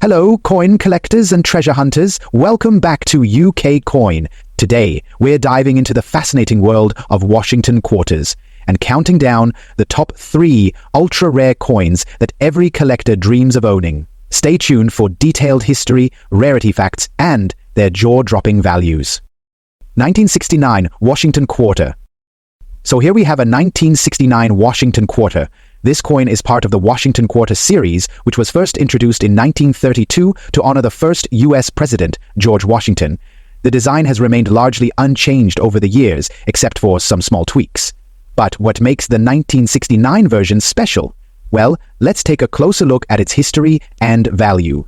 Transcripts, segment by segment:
Hello, coin collectors and treasure hunters. Welcome back to UK Coin. Today, we're diving into the fascinating world of Washington quarters and counting down the top 3 ultra-rare coins that every collector dreams of owning. Stay tuned for detailed history, rarity facts, and their jaw-dropping values. 1969 Washington Quarter. So here we have a 1969 Washington Quarter. This coin is part of the Washington Quarter series, which was first introduced in 1932 to honor the first U.S. President, George Washington. The design has remained largely unchanged over the years, except for some small tweaks. But what makes the 1969 version special? Well, let's take a closer look at its history and value.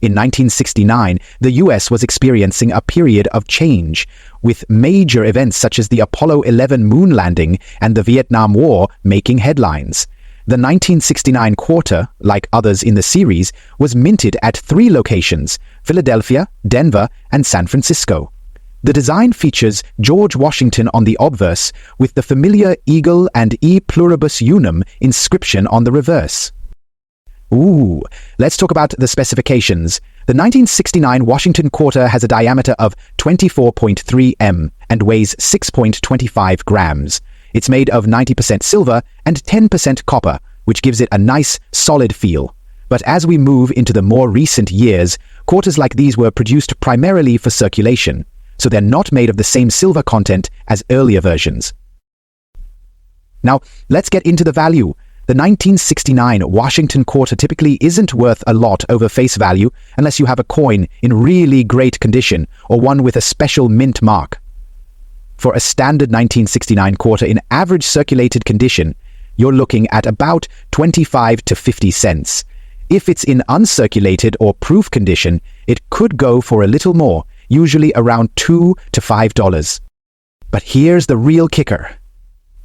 In 1969, the U.S. was experiencing a period of change, with major events such as the Apollo 11 moon landing and the Vietnam War making headlines. The 1969 quarter, like others in the series, was minted at 3 locations: Philadelphia, Denver, and San Francisco. The design features George Washington on the obverse, with the familiar eagle and E pluribus unum inscription on the reverse. Ooh, let's talk about the specifications. The 1969 Washington Quarter has a diameter of 24.3 m and weighs 6.25 grams. It's made of 90% silver and 10% copper, which gives it a nice, solid feel. But as we move into the more recent years, quarters like these were produced primarily for circulation, so they're not made of the same silver content as earlier versions. Now, let's get into the value. The 1969 Washington Quarter typically isn't worth a lot over face value unless you have a coin in really great condition or one with a special mint mark. For a standard 1969 quarter in average circulated condition, you're looking at about 25 to 50 cents. If it's in uncirculated or proof condition, it could go for a little more, usually around $2 to $5. But here's the real kicker.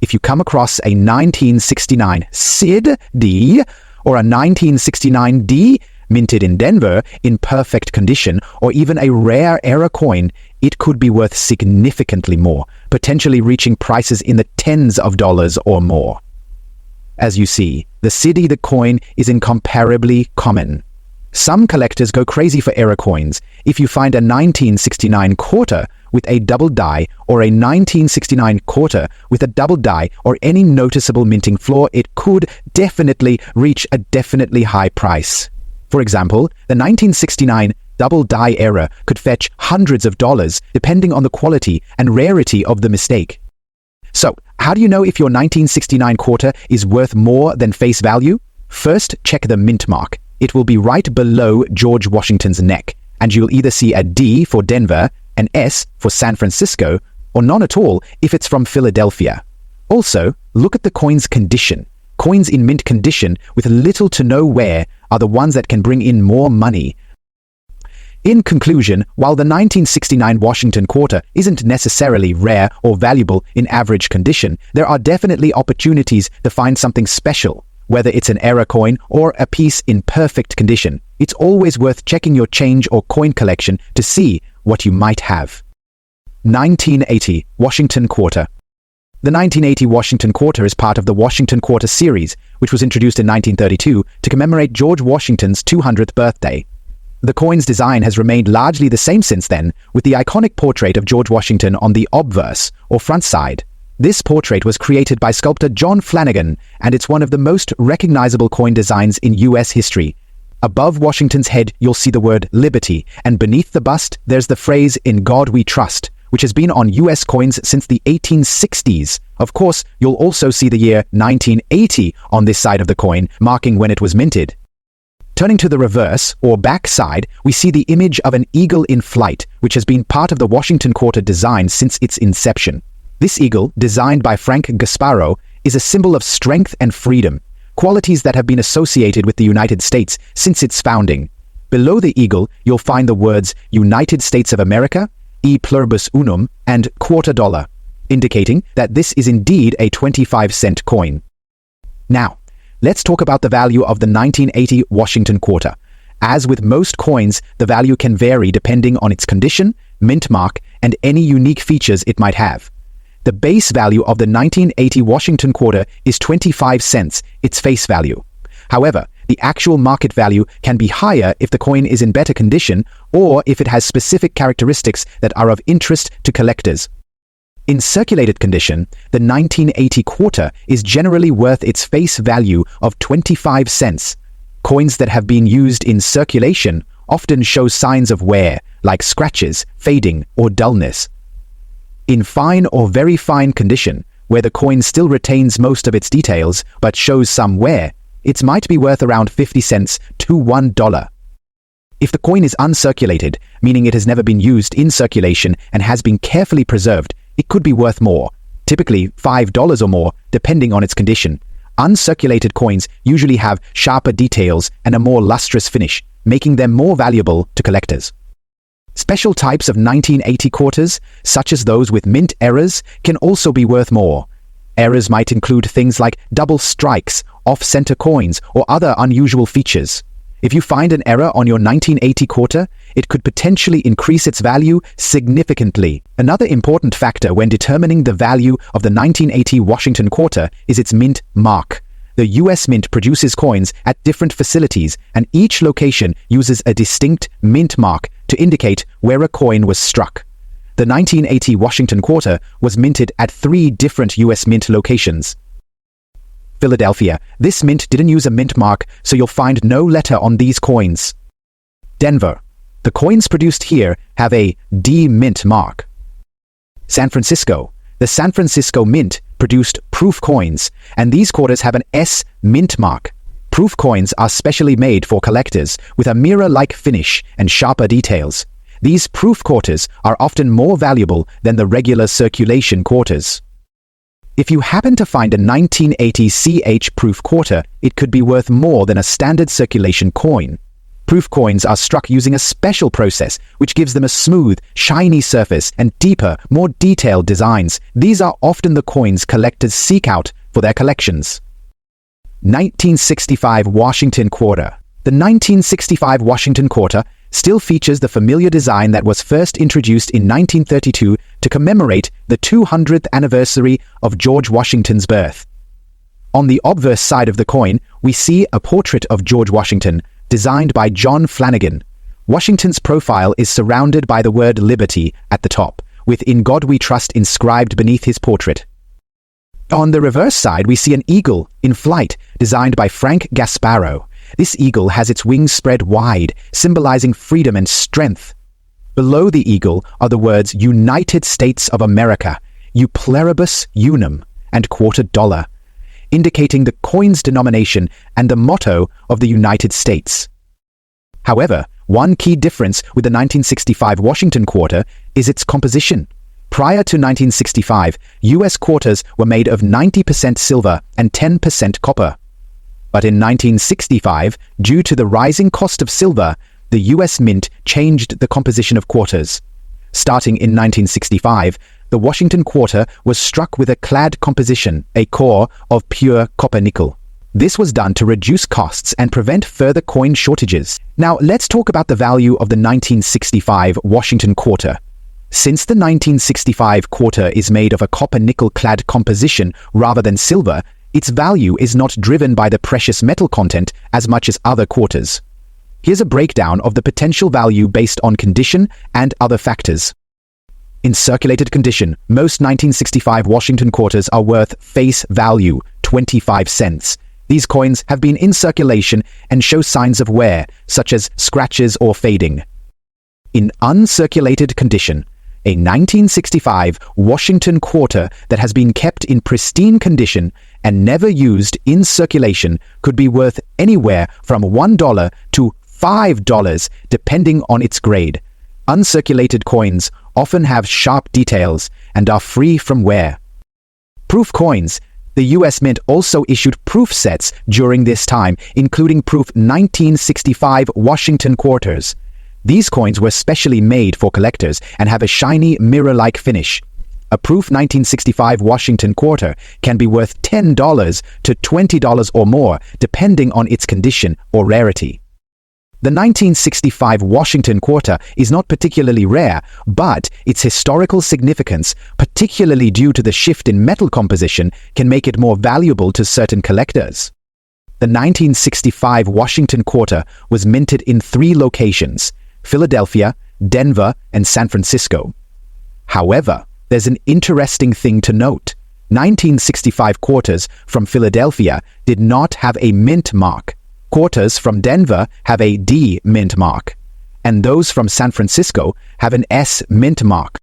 If you come across a 1969 SID D or a 1969 D minted in Denver in perfect condition, or even a rare era coin, it could be worth significantly more, potentially reaching prices in the tens of dollars or more. As you see, the SID the coin is incomparably common. Some collectors go crazy for era coins. If you find a 1969 quarter with a double die, or a 1969 quarter with a double die or any noticeable minting flaw, it could definitely reach a definitely high price. For example, the 1969 double die era could fetch hundreds of dollars depending on the quality and rarity of the mistake. So, how do you know if your 1969 quarter is worth more than face value? First, check the mint mark. It will be right below George Washington's neck, and you'll either see a D for Denver, an S for San Francisco, or none at all if it's from Philadelphia. Also, look at the coin's condition. Coins in mint condition with little to no wear are the ones that can bring in more money. In conclusion, while the 1969 Washington Quarter isn't necessarily rare or valuable in average condition, there are definitely opportunities to find something special. Whether it's an era coin or a piece in perfect condition, it's always worth checking your change or coin collection to see what you might have. 1980 Washington Quarter. The 1980 Washington Quarter is part of the Washington Quarter series, which was introduced in 1932 to commemorate George Washington's 200th birthday. The coin's design has remained largely the same since then, with the iconic portrait of George Washington on the obverse, or front side. This portrait was created by sculptor John Flanagan, and it's one of the most recognizable coin designs in U.S. history. Above Washington's head, you'll see the word Liberty, and beneath the bust, there's the phrase "In God We Trust," which has been on U.S. coins since the 1860s. Of course, you'll also see the year 1980 on this side of the coin, marking when it was minted. Turning to the reverse, or back side, we see the image of an eagle in flight, which has been part of the Washington Quarter design since its inception. This eagle, designed by Frank Gasparo, is a symbol of strength and freedom, qualities that have been associated with the United States since its founding. Below the eagle, you'll find the words United States of America, E pluribus unum, and quarter dollar, indicating that this is indeed a 25-cent coin. Now, let's talk about the value of the 1980 Washington Quarter. As with most coins, the value can vary depending on its condition, mint mark, and any unique features it might have. The base value of the 1980 Washington Quarter is 25 cents, its face value. However, the The actual market value can be higher if the coin is in better condition or if it has specific characteristics that are of interest to collectors. In circulated condition, the 1980 quarter is generally worth its face value of 25 cents. Coins that have been used in circulation often show signs of wear, like scratches, fading, or dullness. In fine or very fine condition, where the coin still retains most of its details but shows some wear, it might be worth around 50 cents to $1. If the coin is uncirculated, meaning it has never been used in circulation and has been carefully preserved, it could be worth more, typically $5 or more, depending on its condition. Uncirculated coins usually have sharper details and a more lustrous finish, making them more valuable to collectors. Special types of 1980 quarters, such as those with mint errors, can also be worth more. Errors might include things like double strikes, off-center coins, or other unusual features. If you find an error on your 1980 quarter, it could potentially increase its value significantly. Another important factor when determining the value of the 1980 Washington quarter is its mint mark. The U.S. Mint produces coins at different facilities, and each location uses a distinct mint mark to indicate where a coin was struck. The 1980 Washington quarter was minted at 3 different U.S. Mint locations. Philadelphia. This mint didn't use a mint mark, so you'll find no letter on these coins. Denver. The coins produced here have a D mint mark. San Francisco. The San Francisco Mint produced proof coins, and these quarters have an S mint mark. Proof coins are specially made for collectors with a mirror-like finish and sharper details. These proof quarters are often more valuable than the regular circulation quarters. If you happen to find a 1980 CH proof quarter, it could be worth more than a standard circulation coin. Proof coins are struck using a special process which gives them a smooth, shiny surface and deeper, more detailed designs. These are often the coins collectors seek out for their collections. 1965 Washington Quarter. The 1965 Washington Quarter still features the familiar design that was first introduced in 1932 to commemorate the 200th anniversary of George Washington's birth. On the obverse side of the coin, we see a portrait of George Washington, designed by John Flanagan. Washington's profile is surrounded by the word liberty at the top, with "In God We Trust" inscribed beneath his portrait. On the reverse side, we see an eagle in flight, designed by Frank Gasparo. This eagle has its wings spread wide, symbolizing freedom and strength. Below the eagle are the words United States of America, U pluribus unum, and $quarter, indicating the coin's denomination and the motto of the United States. However, one key difference with the 1965 Washington quarter is its composition. Prior to 1965, U.S. quarters were made of 90% silver and 10% copper. But in 1965, due to the rising cost of silver, the U.S. Mint changed the composition of quarters. Starting in 1965, the Washington quarter was struck with a clad composition, a core of pure copper-nickel. This was done to reduce costs and prevent further coin shortages. Now, let's talk about the value of the 1965 Washington quarter. Since the 1965 quarter is made of a copper-nickel clad composition rather than silver, its value is not driven by the precious metal content as much as other quarters. Here's a breakdown of the potential value based on condition and other factors. In circulated condition, most 1965 Washington quarters are worth face value, 25 cents. These coins have been in circulation and show signs of wear, such as scratches or fading. In uncirculated condition, a 1965 Washington quarter that has been kept in pristine condition and never used in circulation could be worth anywhere from $1 to $5 depending on its grade. Uncirculated coins often have sharp details and are free from wear. Proof coins. The U.S. Mint also issued proof sets during this time, including proof 1965 Washington quarters. These coins were specially made for collectors and have a shiny mirror-like finish. A proof 1965 Washington quarter can be worth $10 to $20 or more, depending on its condition or rarity. The 1965 Washington quarter is not particularly rare, but its historical significance, particularly due to the shift in metal composition, can make it more valuable to certain collectors. The 1965 Washington quarter was minted in 3 locations: Philadelphia, Denver, and San Francisco. However, there's an interesting thing to note. 1965 quarters from Philadelphia did not have a mint mark. Quarters from Denver have a D mint mark, and those from San Francisco have an S mint mark.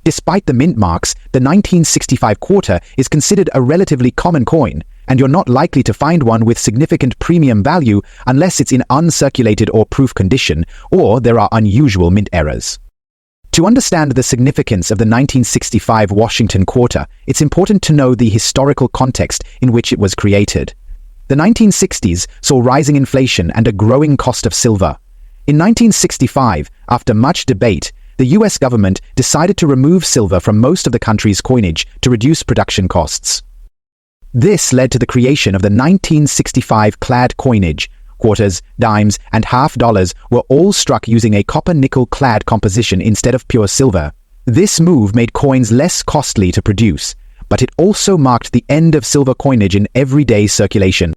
Despite the mint marks, the 1965 quarter is considered a relatively common coin, and you're not likely to find one with significant premium value unless it's in uncirculated or proof condition, or there are unusual mint errors. To understand the significance of the 1965 Washington quarter, it's important to know the historical context in which it was created. The 1960s saw rising inflation and a growing cost of silver. In 1965, after much debate, the US government decided to remove silver from most of the country's coinage to reduce production costs. This led to the creation of the 1965 clad coinage. Quarters, dimes, and half dollars were all struck using a copper-nickel clad composition instead of pure silver. This move made coins less costly to produce, but it also marked the end of silver coinage in everyday circulation.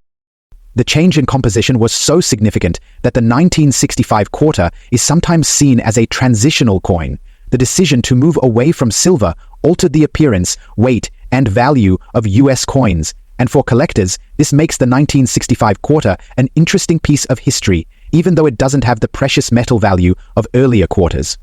The change in composition was so significant that the 1965 quarter is sometimes seen as a transitional coin. The decision to move away from silver altered the appearance, weight, and value of US coins, and for collectors, this makes the 1965 quarter an interesting piece of history, even though it doesn't have the precious metal value of earlier quarters.